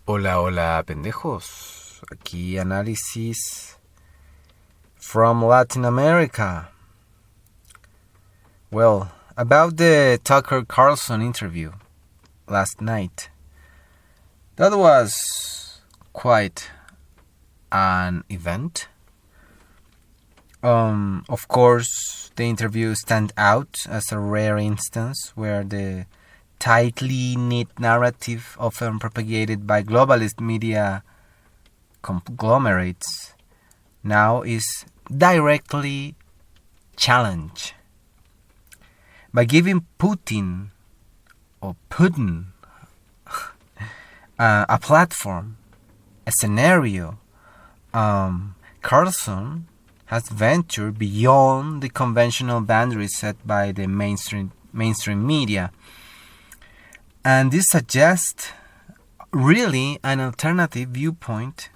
Hola, hola, pendejos. Aquí análisis from Latin America. Well, about the Tucker Carlson interview last night. That was quite an event. Of course, the interview stands out as a rare instance where the tightly knit narrative often propagated by globalist media conglomerates now is directly challenged. By giving Putin a platform, a scenario, Carlson has ventured beyond the conventional boundaries set by the mainstream media. And this suggests really an alternative viewpoint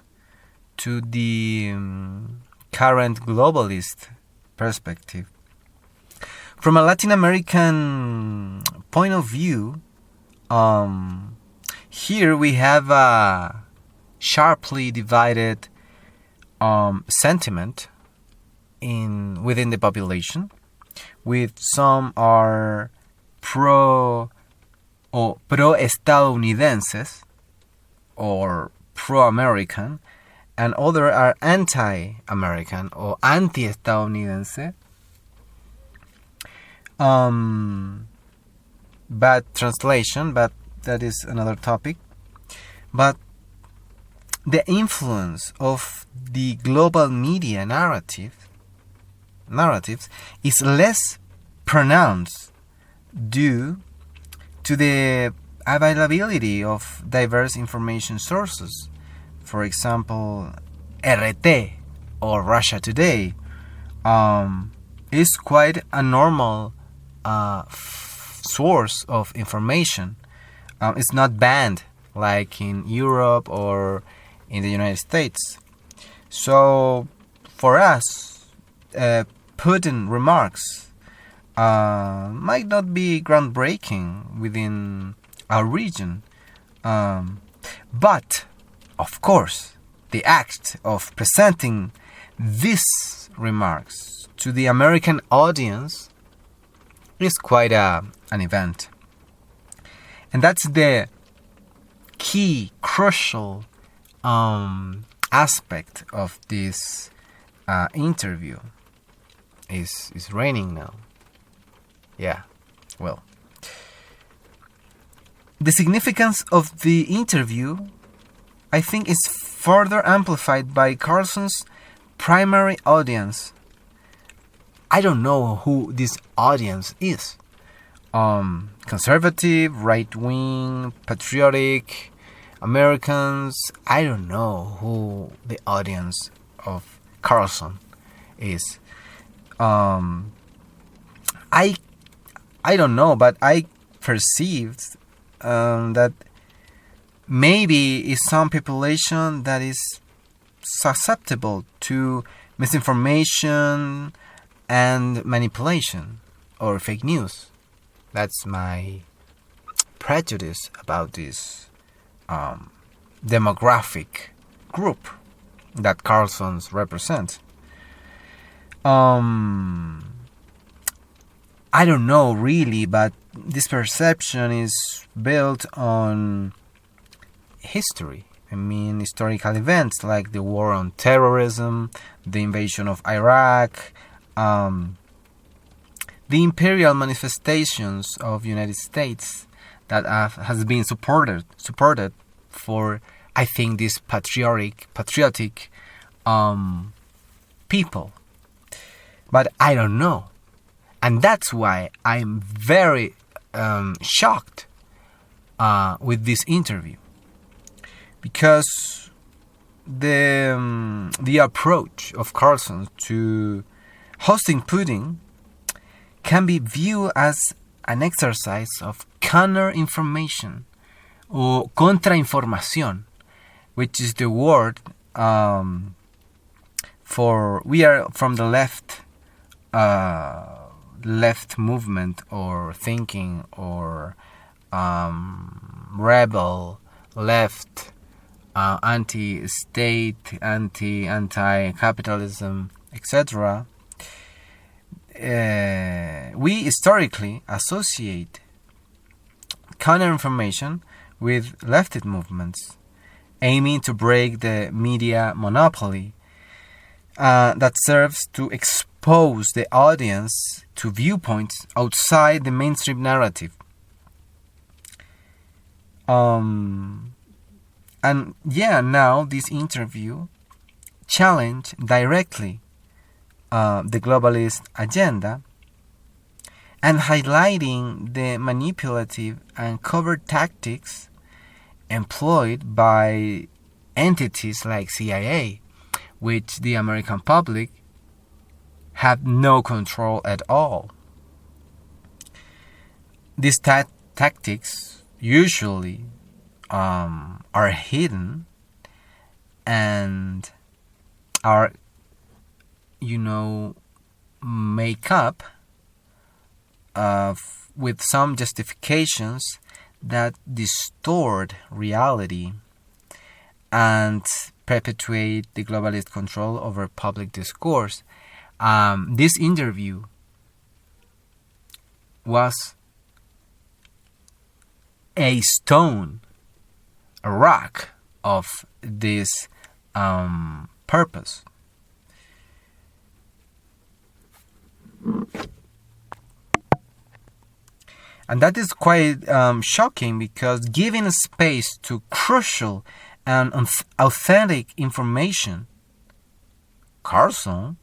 to the current globalist perspective. From a Latin American point of view, here we have a sharply divided sentiment within the population, with some are pro-estadounidenses or pro-American, and other are anti-American or anti-estadounidense. Bad translation, but that is another topic. But the influence of the global media narratives is less pronounced due to the availability of diverse information sources. For example, RT or Russia Today is quite a normal source of information. It's not banned like in Europe or in the United States. So for us, Putin remarks might not be groundbreaking within our region. But, of course, the act of presenting these remarks to the American audience is quite an event. And that's the key, crucial aspect of this interview. Is raining now. Yeah, well. The significance of the interview, I think, is further amplified by Carlson's primary audience. I don't know who this audience is. Conservative, right-wing, patriotic, Americans. I don't know who the audience of Carlson is. I don't know, but I perceived that maybe is some population that is susceptible to misinformation and manipulation or fake news. That's my prejudice about this demographic group that Carlson's represent. I don't know really, but this perception is built on history. I mean, historical events like the war on terrorism, the invasion of Iraq, the imperial manifestations of United States that has been supported for, I think, this patriotic people. But I don't know. And that's why I'm very shocked with this interview. Because the approach of Carlson to hosting Putin can be viewed as an exercise of counter-information or contra-información, which is the word for we are from the left movement or thinking or rebel left anti-state, anti-capitalism, etc., we historically associate counterinformation with leftist movements aiming to break the media monopoly that serves to expose the audience to viewpoints outside the mainstream narrative. And yeah, now this interview challenged directly the globalist agenda and highlighting the manipulative and covert tactics employed by entities like CIA, which the American public have no control at all. These tactics usually are hidden and are, make up with some justifications that distort reality and perpetuate the globalist control over public discourse. This interview was a stone, a rock of this purpose. And that is quite shocking, because giving space to crucial and authentic information, Carlson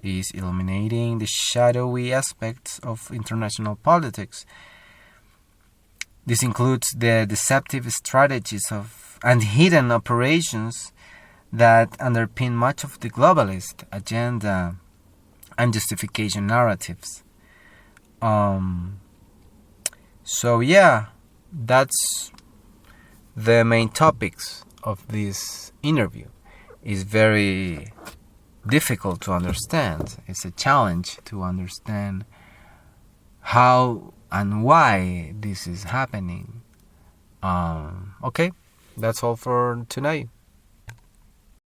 is illuminating the shadowy aspects of international politics. This includes the deceptive strategies and hidden operations that underpin much of the globalist agenda and justification narratives. So yeah, that's the main topics of this interview. It's very difficult to understand. It's a challenge to understand how and why this is happening. Okay, that's all for tonight.